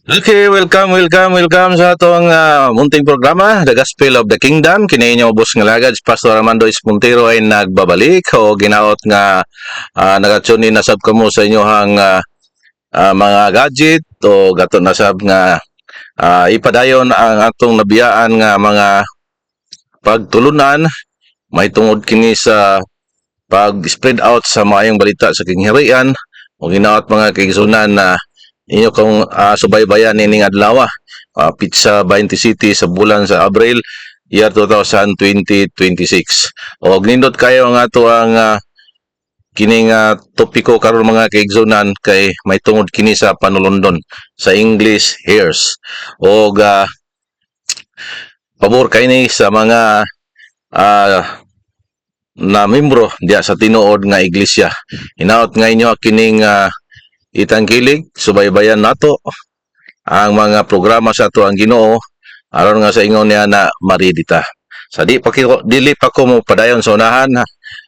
Okay, welcome sa atong munting programa, The Gospel of the Kingdom. Kini inyo boss nga lagad, si Pastor Armando Espuntero ay nagbabalik o ginaot nga nagatsunin na sab kamo sa inyohang mga gadget o gato na sab nga ipadayon ang atong nabiyaan nga mga pagtulunan may tungod kini sa pag-spread out sa maayong balita sa kingharian o ginaot mga kaigsunan na inyo kung subaybayan nining adlaw Pizza 20 City sa bulan sa Abril year 2026 o nindot kayo ang ato ang kining topiko karon mga kaigsunan kay may tungod kini sa panulundon sa English hairs o pabor kay ni sa mga na membro diya sa tinuod nga iglesia hinaot nga inyo kining itangkilig subaybayan nato ang mga programa sa ato ang Ginoo aron nga sa ingon niya na maridita sa dili pa ko mo padayon sa unahan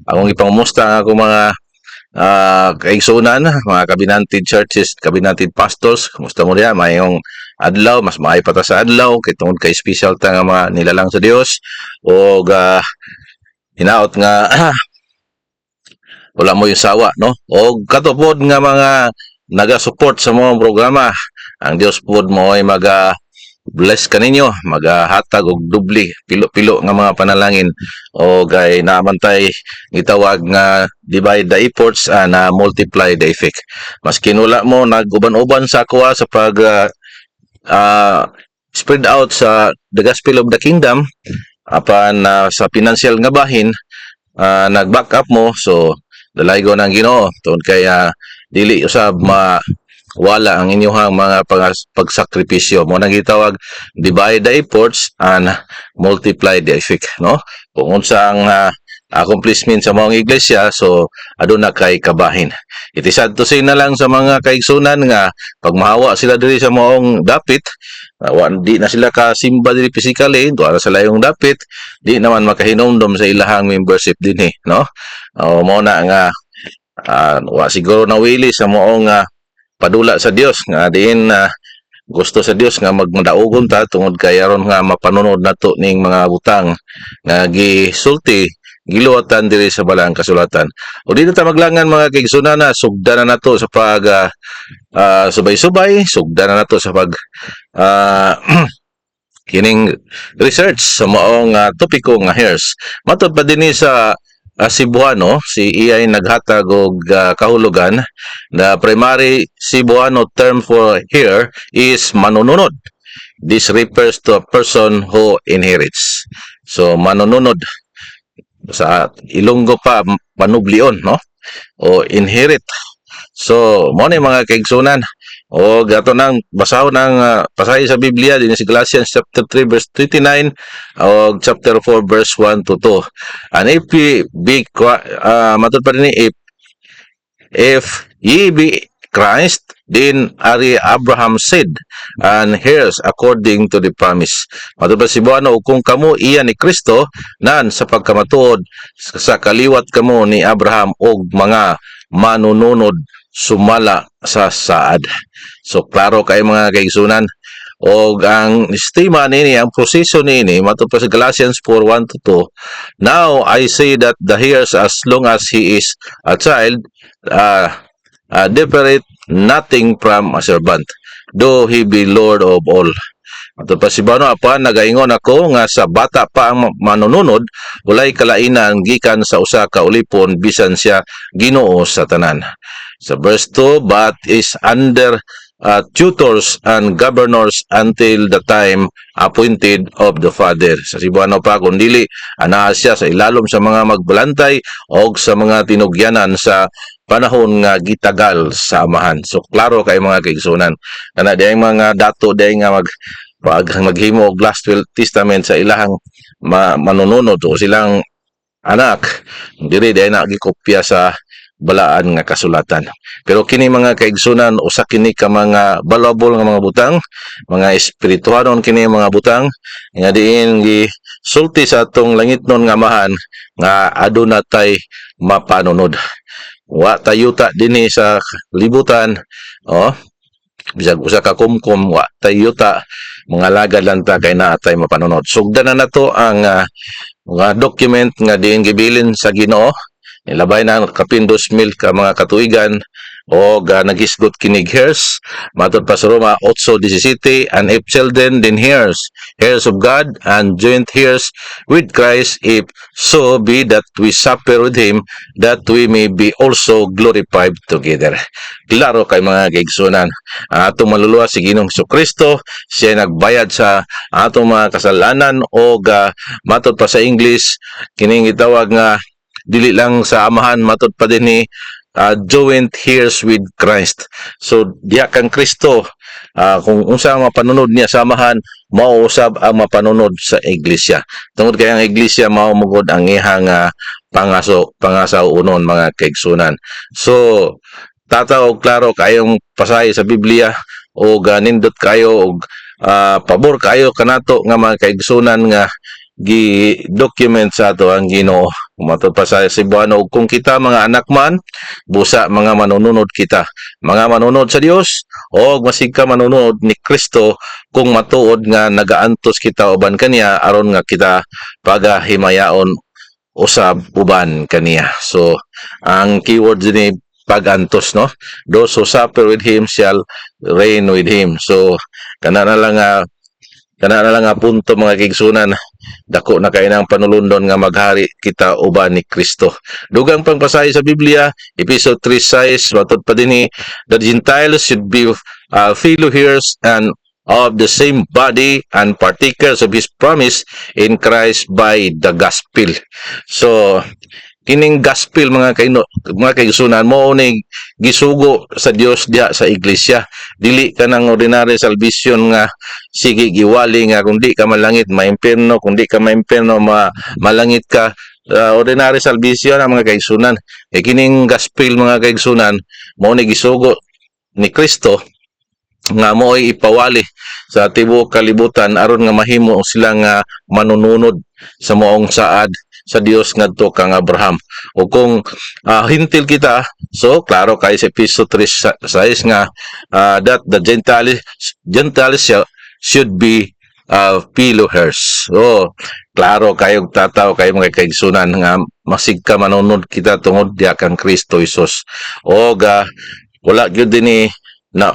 akong ipangumusta ang akong mga kaigsunan, mga kabinanted churches, kabinanted pastors, kumusta mo niya, mayong adlaw, mas maay pa ta sa adlaw, kay tungod kay special ta nga mga nilalang sa Dios o hinaot nga wala mo yung sawa, no? O katupod nga mga naga-support sa mga programa, ang Dios pod mo ay bless kaninyo, maghatag og dubli, pilo-pilo nga mga panalangin o gay naamantay gitawag nga divide the efforts na multiply the effect. Maski wala mo nag-uban-uban sa kuha sa pag spread out sa the gospel of the kingdom apan sa financial nga bahin nag-back up mo so dalaygo ng Ginoo tungod kay dili usab wala ang inyong mga pagsakripisyo mo nang gitawag divide the efforts and multiply the effect, no? Kung unsa ang accomplishment sa mga iglesia so aduna kay kabahin. It is sad to say na lang sa mga kaigsunan nga pag mahawa sila diri sa maong dapit di na sila kasimba diri physically duha sila yung dapit di naman makahinumdom sa ilahang membership dinhi, no? O mo na nga wa siguro nawili sa moong padula sa Dios nga diin gusto sa Dios nga magmadaugon ta tungod kay aron nga mapanunod nato ning mga butang nga gisulti giluwatan diri sa balang kasulatan. O dito ta maglangan mga kaigsunan na sugdan na nato sa pag subay-subay, sugdan na nato sa pag kining research sa maong topiko nga hairs. Matod pa dinhi sa Cebuano, si iyay naghatag og kahulugan. The primary Cebuano term for hair is manununod. This refers to a person who inherits. So manununod sa Ilonggo pa panublion, no? O inherit. So mo ni mga kaigsunan o gato nang basahon ng pasahe sa Biblia din sa Galatians chapter 3 verse 39 o chapter 4 verse 1 to 2. And if ye be matod pa din if ye be Christ, then ari Abraham said, and heirs according to the promise. Matod pa si Buano, kung kamo iya ni Kristo, nan sa pagkamatuod sa kaliwat kamo ni Abraham og mga manununod sumala sa saad. So klaro kay mga kaigsunan o ang estima nini ang proseso nini matod pa sa Galatians 4:1 to 2. Now I say that the heirs as long as he is a child differeth nothing from a servant, though he be Lord of all. Matod pa si Bano apan nagaingon ako nga sa bata pa ang manununod walay kalainan gikan sa usa ka ulipon bisan siya Ginoo sa tanan. Sa verse 2, but is under tutors and governors until the time appointed of the father. Sa Cebuano pa, kung dili, anaa siya sa ilalom sa mga magbalantay o sa mga tinugyanan sa panahon nga gitagal sa amahan. So, klaro kay mga kaigsunan. Kana diyang mga dato, diyang nga maghimo og last will testament sa ilahang manununod o silang anak, diri diyang nagikopya sa balaan nga kasulatan. Pero kini mga kaigsunan usa kini ka mga valuable nga mga butang, mga espirituhanon kini mga butang nga diin gisulti sa atong langitnon nga amahan nga aduna tay mapanunod. Wa tayuta dinhi sa libutan, bisag usa ka kumkum wa tay yuta, mga lagad lang ta kay naa tay mapanunod. Sugdan na nato ang mga document nga diin gibilin sa Ginoo. Nilabay na kapin 2,000 ka mga katuigan o naghisgot kinig heirs. Matod pa sa Roma 8:17, and if children, then heirs, heirs of God, and joint heirs with Christ, if so be that we suffer with Him, that we may be also glorified together. Klaro kay mga kaigsunan. Ang atong maluluwa si Ginoong Jesucristo, siya nagbayad sa atong mga kasalanan o matod pa sa English, kining gitawag nga dili lang sa amahan, matod pa din ni joint heirs with Christ. So diha kang Kristo, kung unsa ang mapanunod niya sa amahan, mauusab ang mapanunod sa iglesia. Tungod kay ang iglesia mao mugod ang ihang pangasaw unon mga kaigsunan. So tataw klaro kayong pasahi sa Biblia o nindot kayo og pabor kayo kanato nga mga kaigsunan nga gi-document sa ato ang Ginoo. Matod pa sa Cebuano, kung kita mga anak man, busa mga manununod kita. Mga manunod sa Dios o masig ka manunod ni Kristo kung matuod nga nagaantos kita uban kaniya aron nga kita pagahimayaon usab uban kaniya. So ang keyword ni pagantos, no? Those who suffer with Him shall reign with Him. So kana na lang nga punto mga kaigsunan, dako na kay nang panulundon nga maghari kita uban ni Kristo. Dugang pang pasahi sa Biblia, Episode 3:6, matod pa dinhi, the Gentiles should be fellow heirs and of the same body and partakers of His promise in Christ by the gospel. So kining gospel mga kaigsunan mo ni gisugo sa Dios diha sa iglesia. Dili ka nang ordinary salvation nga sige giwali nga kundi ka malangit maimpierno, kundi ka maimpierno malangit ka. Ordinary salvation ang mga kaigsunan. Kining gospel mga kaigsunan mo ni gisugo ni Kristo nga mo'y ipawali sa tibuok kalibutan aron nga mahimo sila nga manununod sa moong saad sa Dios ngadto kang Abraham. O kung hintil kita, so klaro kay sa Episode 3:6 nga that the Gentiles should be fellow heirs. So klaro kayo tataw kayo mga kaigsunan nga masig ka manunod kita tungod diha kang Kristo Jesus. O wala gyud din na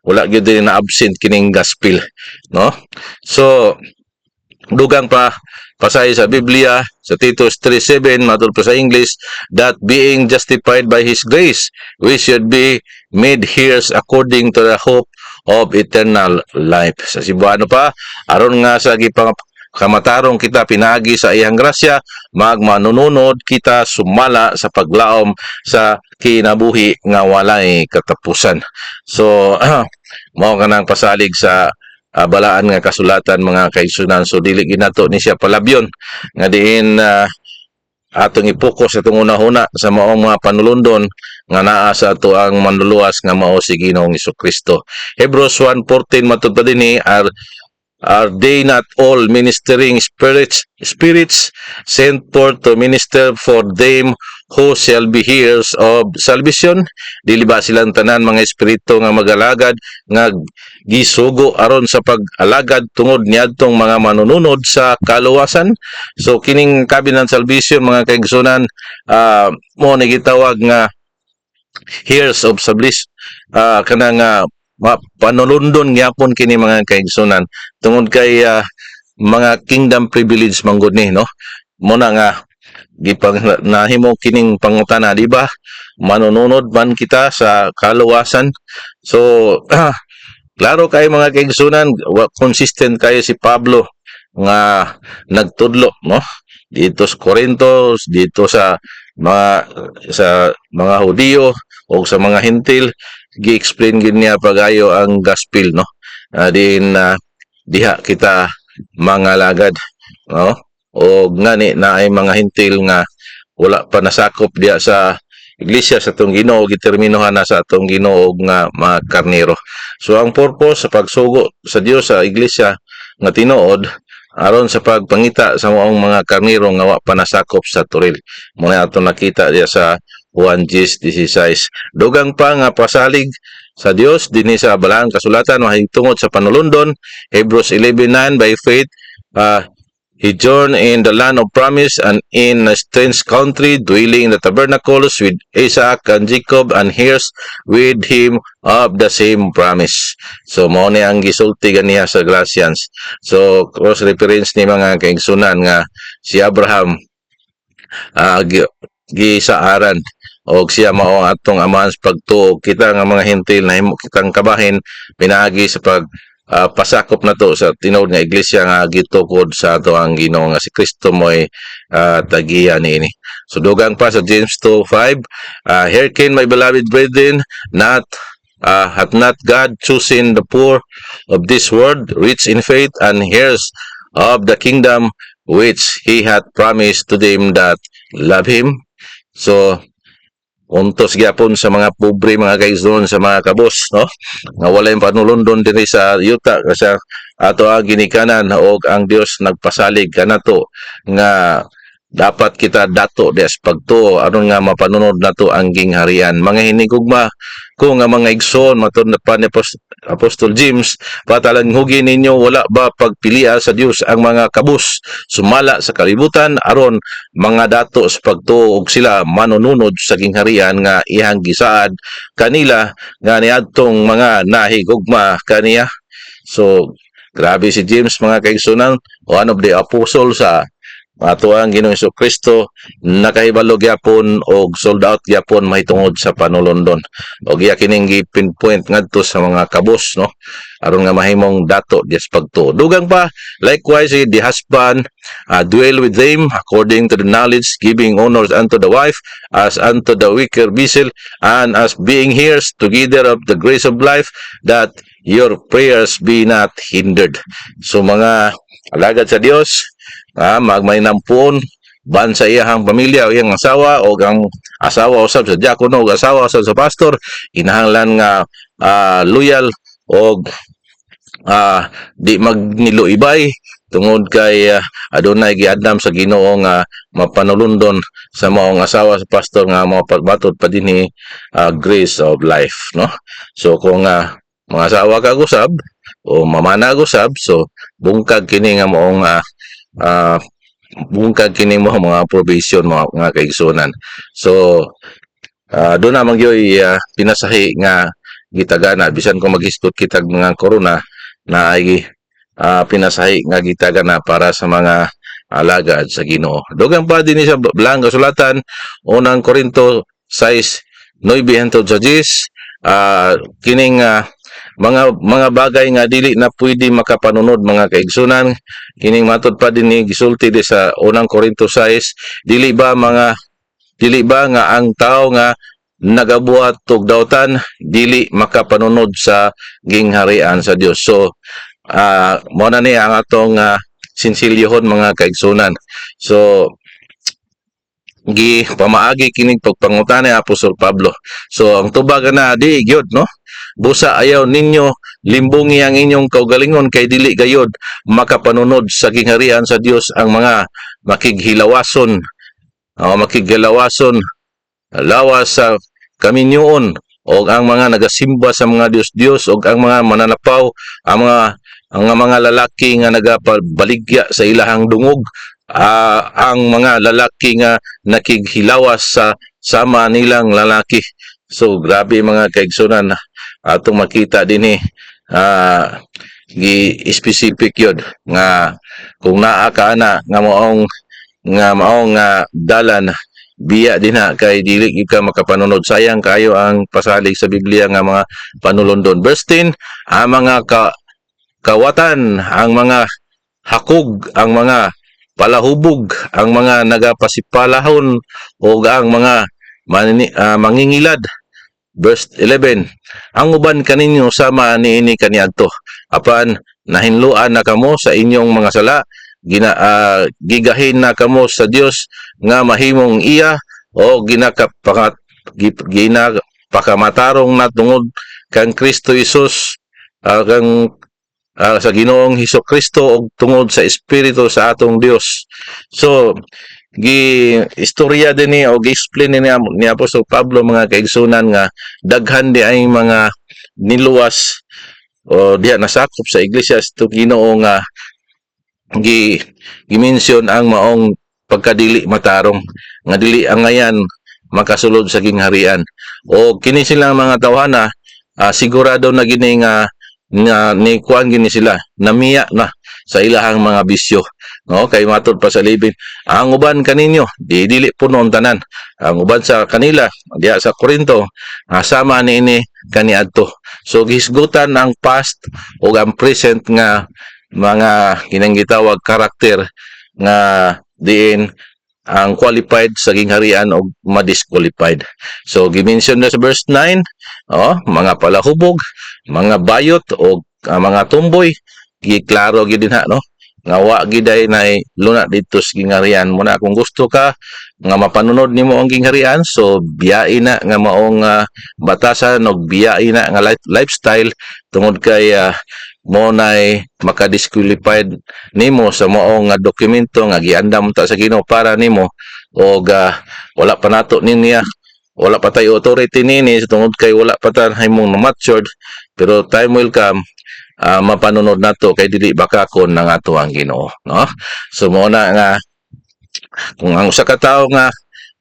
wala gyud din na absent kining gospel, no? So dugang pa pasahi sa Biblia sa Titus 3:7, matod pa sa English, that being justified by His grace, we should be made heirs according to the hope of eternal life. Sa Cebuano pa, aron nga sa kamatarong kita pinagi sa iyang grasya, magmanununod kita sumala sa paglaom sa kinabuhi nga walay katapusan. So mao kanang pasalig sa balaan nga kasulatan mga kaigsunan. So dili ginato ni siya palabyon nga diin atong ipokus atong una-una sa maong mga panulundon nga naa sa ato ang manluluwas nga mao si Ginoong Jesucristo. Hebrews 1:14 matud pa dinhi, are they not all ministering spirits sent forth to minister for them who shall be heirs of salvation? Dili ba silang tanan mga espiritu nga magalagad nga gisugo aron sa pag-alagad tungod niadtong mga manununod sa kaluwasan? So kining covenant salvation mga kaigsunan, mo ni gitawag nga heirs of salvation, kanang panulundon gyapon kini mga kaigsunan tungod kay mga kingdom privilege manggod ni, no? Muna nga gipang nahimo kining pangutana, di ba? Manununod man kita sa kaluwasan. So klaro kay mga kaigsunan, consistent kayo si Pablo nga nagtudlo, no? Dito sa Corinto, dito sa mga Hudiyo o sa mga Hintil, gi-explain gid niya pagayo ang gospel, no? Diha kita mga lagad, no? O ngani na ay mga Hintil nga wala pa nasakop diha sa iglesia sa atong Ginoo, giterminohan na sa atong Ginoo nga mga karnero. So ang purpose sa pagsugo sa Dios sa iglesia nga tinuod aron sa pagpangita sa maong mga karnero nga wa pa nasakop sa turil. Muna ato nakita diya sa Juan 10:16. Dugang pa nga pasalig sa Dios dinhi sa Balaang Kasulatan mahitungod sa panulundon. Hebrews 11:9, by faith he journeyed in the land of promise and in a strange country, dwelling in the tabernacles with Isaac and Jacob, and heirs with him of the same promise. So mao ni ang gisulti ganiya sa Galatians. So cross reference ni mga kaigsunan nga si Abraham gisaaran og siya mao ang atong amahan sa pagtuo. Kita nga mga hentil na himo kitang kabahin pinaagi sa pag pasakop na to sa tinuod nga iglesia nga gitukod sa ato ang Ginoo nga si Kristo mo'y tagiya niini. So dugang pa sa James 2:5, hearken my beloved brethren, hath not God chosen the poor of this world, rich in faith, and heirs of the kingdom which he hath promised to them that love him? So untos gyapon sa mga pobre mga kaigsoon sa mga kabos, no, nga walay panulundon diri sa yuta kasi ato ang ginikanan og ang Dios nagpasalig kanato nga dapat kita dato des pagtuo aron nga mapanunod nato ang gingharian. Mga hinigugma ko nga mga igsoon matud pa ni Apostol James, patalan hugin ninyo wala ba pagpilia sa Dios ang mga kabus sumala sa kalibutan aron mga dato sa pagtuo og sila manununod sa gingharian nga iyang gisaad kanila nga niadtong mga nahigugma kaniya. So grabe si James mga kaigsunan, one of the apostle sa ato ang Ginoong Jesucristo, nakahibalo gyapon og sold out gyapon mahitungod sa panulundon. Og iya kining gi-pinpoint ngadto sa mga kabos, no, aron nga mahimong dato dias pagtuo. Dugang pa likewise the husband dwell with them according to the knowledge, giving honors unto the wife as unto the weaker vessel, and as being heirs together of the grace of life, that your prayers be not hindered. So mga alagad sa Dios, magmaynampuon ban sa iyang pamilya o iyang asawa o ang asawa usab sa diakono o asawa usab sa pastor, kinahanglan nga loyal o di magniluibay tungod kay adunay giadam sa Ginoo nga mapanulundon sa maong asawa sa pastor nga mapagmatod pa dinhi grace of life, no. So kung mga asawa ka usab o mamana usab, so bungkag kini nga maong bungkag kini mo mga provision mga kaigsunan. So doon namang yoy pinasahi nga gitagana bisan kung maghisgot kitag mga corona na ay pinasahi nga gitagana para sa mga alagad sa Ginoo. Dugang pa din sa Balaang Kasulatan, unang Korinto 6:9 hangtod sa 10, kining mga bagay nga dili na pwede makapanunod mga kaigsunan, kining matud pa din ni gisulti di sa unang Korinto 6, dili ba nga ang tao nga nagabuhat og dawtan dili makapanunod sa gingharian sa Dios. So mo na ni ang atong sinsilyohon mga kaigsunan. So pamaagi kining pagpangutan ni Apostol Pablo. So ang tubag na di gyud, no, busa ayaw ninyo limbungi ang inyong kaugalingon kay dili gayod makapanunod sa gingharian sa Dios ang mga makighilawason lawas sa kaminyoon o ang mga nagasimba sa mga Diyos o ang mga mananapaw, ang mga lalaki nga nagapabaligya sa ilahang dungog, ang mga lalaki nga nakighilawas sa sama nilang lalaki. So grabe mga kaigsunan, atong makita din gi-specific yun nga kung naa ka na nga maong dalan biya din kay dili ka makapanunod. Sayang kayo ang pasalig sa Biblia nga mga panulundon. Verse 10, ang mga kawatan, ang mga hakog, ang mga palahubog, ang mga nagapasipalahon o ang mga mangingilad. Verse 11, ang uban kaninyo sama niini kaniadto, apan nahinluan na kamo sa inyong mga sala, gigahin na kamo sa Dios nga mahimong iya o ginapakamatarong na tungod kang Kristo Jesus, sa Ginoong Hesukristo o tungod sa Espiritu sa atong Dios. So istorya din ni o gi-explain ni Apostol Pablo mga kaigsunan nga daghan di ay mga niluwas o diha nasakop sa iglesia sa Ginoo nga gi-mention ang maong pagkadili matarong nga dili ang ngayan makasulod sa gingharian o kini silang mga tawhana sigurado na gini nga ni kuan gini sila namiya na sa ilahang mga bisyo no kay matod pa sa libin ang uban kaninyo dili punon tanan ang uban sa kanila diha sa Korinto sama niini kaniadto so gisgutan ang past ug ang present nga mga kinang gitawag karakter nga diin ang qualified sa gingharian o ma-disqualified. So, gimension na sa verse 9, mga palahubog, mga bayot o mga tumboy, giklaro gid ha, no? Nga wa giday na luna dito sa gingharian mo na kung gusto ka nga mapanunod nimo ang gingharian so biyain na nga maong batasan og biyain na nga lifestyle tungod kay mo nay makadisqualified nimo sa maong nga dokumento nga giandam ta sa Ginoo para nimo og wala pa nato niya wala pa tayo authority nini tungod kay wala pa ta himong matured pero time will come mapanunod nato kay dili baka kon ng ato ang Ginoo no so mo na nga kung ang usa ka tawo nga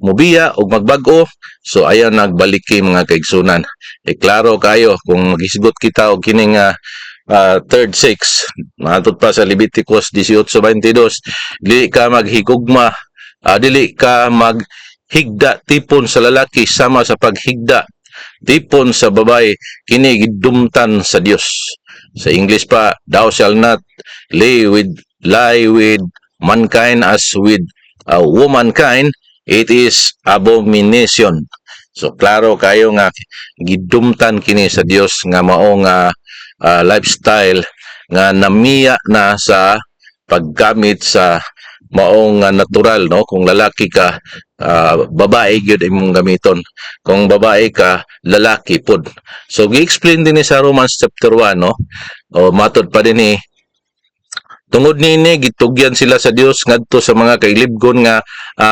mubiya og magbag-o so ayan nagbaliki mga kaigsunan klaro kayo kung magisgot kita og kining third 6 matod pa sa Leviticus 18:22 dili ka maghigugma dili ka maghigda tipon sa lalaki sama sa paghigda tipon sa babae kini gidumtan sa Dios sa English pa thou shall not lie with mankind as with womankind it is abomination so klaro kayo nga gidumtan kini sa Dios nga mao nga lifestyle nga namiya na sa paggamit sa maong natural no kung lalaki ka babae gyud imong gamiton kung babae ka lalaki pod so gi-explain din sa Romans chapter 1 no o matod pa din tungod nini gitugyan sila sa Dios ngadto sa mga kailibgon nga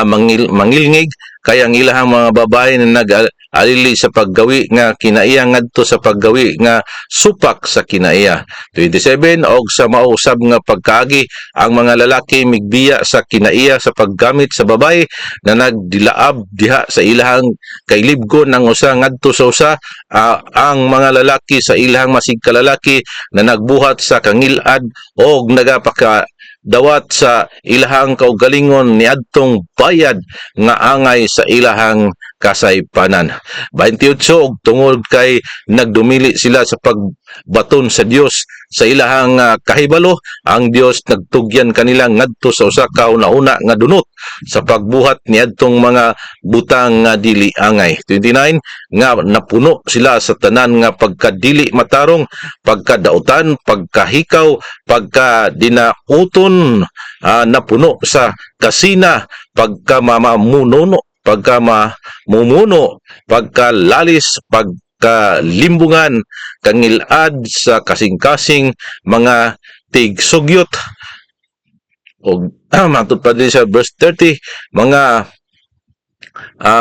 mangilngig kaya ang ilahang mga babae na nag-alili sa paggawi nga kinaiya ngadto sa paggawi nga supak sa kinaiya 27 og sa mausab nga pagkaagi ang mga lalaki migbiya sa kinaiya sa paggamit sa babae na nagdilaab diha sa ilahang kailibgon ng usa ngadto sa usa ang mga lalaki sa ilahang masig kalalaki na nagbuhat sa kangilad og dawat sa ilahang kaugalingon niadtong bayad nga angay sa ilahang kasaypanan. 28 og tungod kay nagdumili sila sa pagbaton sa Dios sa ilahang kahibalo ang Dios nagtugyan kanila ngadto sa usa ka una nga dunot sa pagbuhat niadtong mga butang nga dili angay. 29 nga napuno sila sa tanan nga pagkadili matarong, pagkadautan, pagkahikaw, pagkadinauton, napuno sa kasina, pagkamamamuno, pagkamamumuno, pagkalalis, pagkalimbungan, kangilad sa kasing-kasing mga tigsugyot. O matod pa din sa verse 30, mga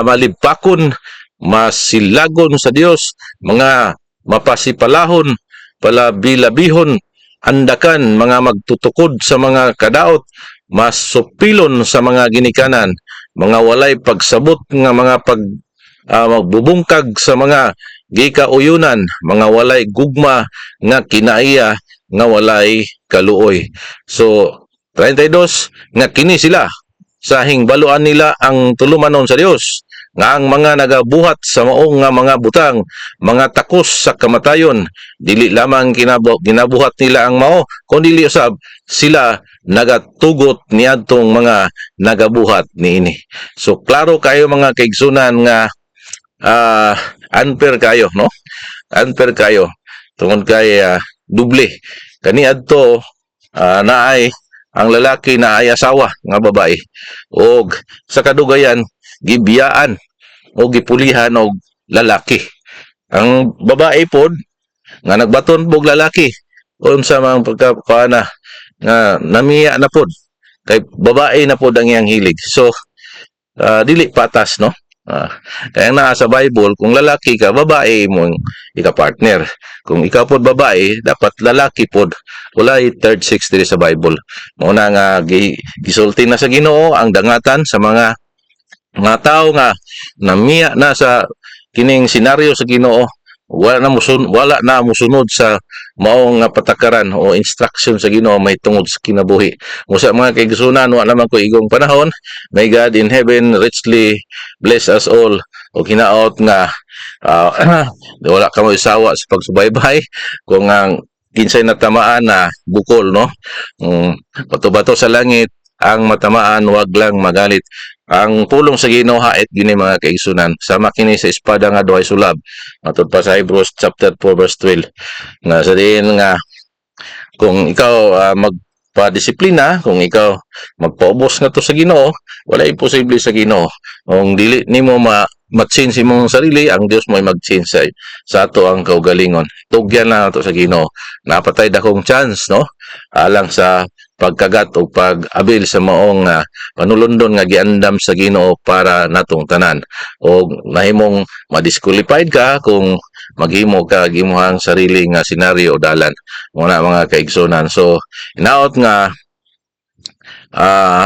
malibakon, masilagon sa Dios, mga mapasipalahon, palabilabihon, andakan, mga magtutukod sa mga kadaot, masupilon sa mga ginikanan, mga walay pagsabot nga mga magbubungkag sa mga gikauyunan, mga walay gugma nga kinaiya nga walay kaluoy. So 32 nga kini sila sa hingbaluan nila ang tulumanon sa Dios nga ang mga nagabuhat sa maong nga mga butang, mga takos sa kamatayon, dili lamang ginabuhat nila ang mao, kundi usab sila nagatugot niadtong mga nagabuhat niini. So klaro kayo mga kaigsunan nga unfair kayo, no? Unfair kayo tungod kay duble. Kaniadto naay ang lalaki na ay asawa nga babae og sa kadugayan gibiyaan o gipulihan og lalaki ang babae pod nga nagbaton pog lalaki unsa mang pagkakuana nga namiya na pod kay babae na pod ang iyang hilig so dili patas, no? Ah, kaya na sa Bible, kung lalaki ka, babae mo ika-partner. Kung ikaw pod babae, dapat lalaki pod. Wala third sex diri sa Bible. Muna nga gisulti na sa Ginoo ang dangatan sa mga tao nga namiya na sa kining senaryo sa Ginoo. Wala na musunod sa maong nga patakaran o instruction sa Ginoo may tungod sa kinabuhi. Musa mga kaigsunan, wa naman ko igong panahon. May God in heaven richly bless us all. O hinaot nga wala ka mo isawa sa pagsubaybay kung ang kinsay natamaan na bukol, no? Bato-bato sa langit ang matamaan, wag lang magalit. Ang pulong sa Ginoo hait gini mga kaigsunan. Sama kini sa espada nga duhay sulab. Matod pa sa Hebrews chapter 4 verse 12. Nga sa diin nga kung ikaw magpadisiplina, kung ikaw magpaubos na to sa Ginoo, wala imposible sa Ginoo. Kung dili nimo ma-change imong sarili, ang Dios mo ay mag-change sa ato ang kaugalingon. Tugyan na to sa Ginoo. Napatay dakong chance, no? Alang sa pagkagat o pag-abil sa maong panulundon nga giandam sa Ginoo para natong tanan. O nahimong ma-disqualified ka kung maghimo ka gimuhang sarili nga senaryo o dalan. Muna mga kaigsunan. So, inaot nga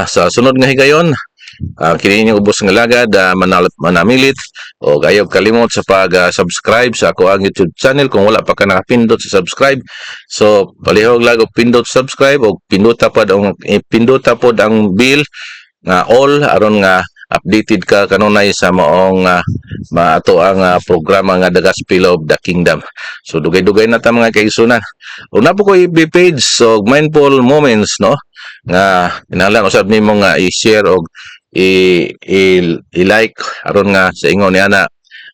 sa sunod nga higayon, kini inyong ubos nga lagad, manamilit o gayog kalimot sa pag-subscribe sa ako ang YouTube channel kung wala pa ka nakapindot sa subscribe. So palihog lag og pindot subscribe o pinduta pod ang bell nga all aron nga updated ka kanunay sa maong maato ang programa nga The Gospel of the Kingdom. So dugay-dugay na ta mga kaigsunan. Ug na po ko FB page so Mindful Moments, no? Nga kinahanglan usab nimo nga i-share og i-like aron nga sa ingon ni ana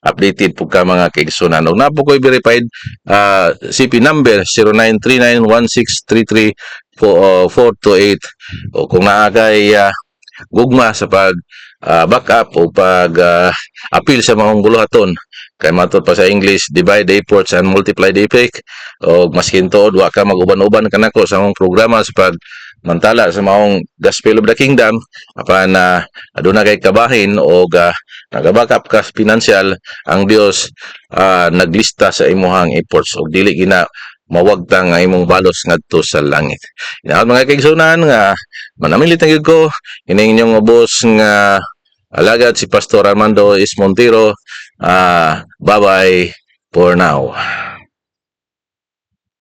updated po ka mga kaigsunan. Og napo ko'y verified CP number 09391633 o kung naa kay gugma sa pag backup o pag appeal sa mga buluhaton kay matod pa sa English, divide the efforts and multiply the effect. O maskin tuod wa ka mag-uban-uban kanako sa among programa sa pag mantala sa maong Gospel of the Kingdom apan aduna kay kabahin o nagabackup ka financial, ang Dios naglista sa imuhang efforts o dili gina mawagtang nga imong balos ngadto sa langit. Inaot mga kaigsunan nga manamilit na gyud ko ining inyong ubos nga alagad si Pastor Armando Is Montero. Bye bye for now.